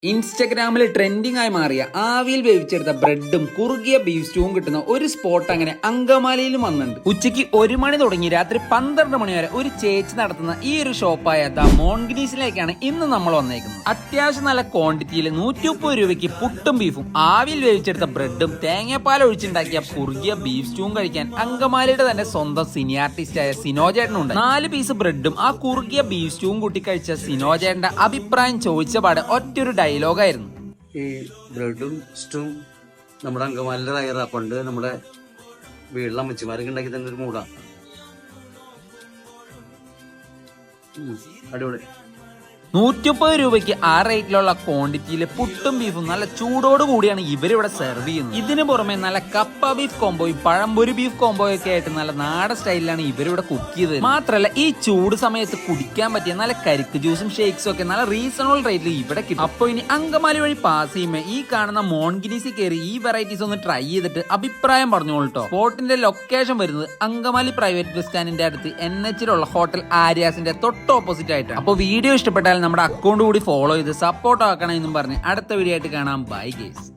ഇൻസ്റ്റഗ്രാമിൽ ട്രെൻഡിംഗ് ആയി മാറിയ ആവിയിൽ വേവിച്ചെടുത്ത ബ്രെഡും കുറുകിയ ബീഫ് സ്റ്റൂവും കിട്ടുന്ന ഒരു സ്പോട്ട് അങ്ങനെ അങ്കമാലിയിലും വന്നിട്ടുണ്ട്. ഉച്ചയ്ക്ക് 1 മണി തുടങ്ങി രാത്രി 12 മണി വരെ ഒരു ചേച്ചി നടത്തുന്ന ഈ ഒരു ഷോപ്പായ ദ മോൺഗിനീസിലേക്കാണ് ഇന്ന് നമ്മൾ വന്നേക്കുന്നത്. അത്യാവശ്യം നല്ല ക്വാണ്ടിറ്റിയിൽ 130 രൂപയ്ക്ക് പുട്ടും ബീഫും ആവിയിൽ വേവിച്ചെടുത്ത ബ്രെഡും തേങ്ങാപ്പാൽ ഒഴിച്ചുണ്ടാക്കിയ കുറുകിയ ബീഫ് സ്റ്റൂവും കഴിക്കാൻ അങ്കമാലിയുടെ തന്നെ സ്വന്തം സിനി ആർട്ടിസ്റ്റായ സിനോജേട്ടനുണ്ട്. 4 പീസ് ബ്രെഡും ആ കുറുകിയ ബീഫ് സ്റ്റൂവും കൂട്ടി കഴിച്ച സിനോജേട്ടന്റെ അഭിപ്രായം ചോദിച്ച പാടെ ഒറ്റൊരു ഡയലോഗായിരുന്നു. ഈ ബ്രെഡും സ്റ്റൂം നമ്മുടെ അങ്കമാലിന്റെ റയറാ. പണ്ട് നമ്മുടെ വീട്ടിലെ അമ്മച്ചിമാരൊക്കെ ഉണ്ടാക്കി തന്നെ ഒരു മൂടാ. അടിപൊളി. 130 രൂപയ്ക്ക് ആ റേറ്റിലുള്ള ക്വാണ്ടിറ്റിയിൽ പുട്ടും ബീഫും നല്ല ചൂടോട് കൂടിയാണ് ഇവരിവിടെ സെർവ് ചെയ്യുന്നത്. ഇതിന് പുറമെ നല്ല കപ്പ ബീഫ് കോംബോയും പഴംപൊരി ബീഫ് കോംബോയും ഒക്കെ ആയിട്ട് നല്ല നാടൻ സ്റ്റൈലിലാണ് ഇവരിവിടെ കുക്ക് ചെയ്തത്. മാത്രമല്ല ഈ ചൂട് സമയത്ത് കുടിക്കാൻ പറ്റിയ നല്ല കരിക്ക് ജ്യൂസും ഷേക്സും ഒക്കെ നല്ല റീസണബിൾ റേറ്റിൽ ഇവിടെ കിട്ടും. അപ്പൊ ഇനി അങ്കമാലി വഴി പാസ് ചെയ്യുമ്പോൾ ഈ കാണുന്ന മോൺഗിനീസിൽ കയറി ഈ വെറൈറ്റീസ് ഒന്ന് ട്രൈ ചെയ്തിട്ട് അഭിപ്രായം പറഞ്ഞോളൂട്ടോ. സ്പോട്ടിന്റെ ലൊക്കേഷൻ വരുന്നത് അങ്കമാലി പ്രൈവറ്റ് ബസ് സ്റ്റാൻഡിന്റെ അടുത്ത് NH-ലുള്ള ഹോട്ടൽ ആര്യാസിന്റെ തൊട്ട് ഓപ്പോസിറ്റ് ആയിട്ടാണ്. അപ്പോൾ വീഡിയോ ഇഷ്ടപ്പെട്ടാൽ നമ്മുടെ അക്കൗണ്ട് കൂടി ഫോളോ ചെയ്ത് സപ്പോർട്ട് ആക്കണം എന്നും പറഞ്ഞ് അടുത്ത വീഡിയോ ആയിട്ട് കാണാം. By guys.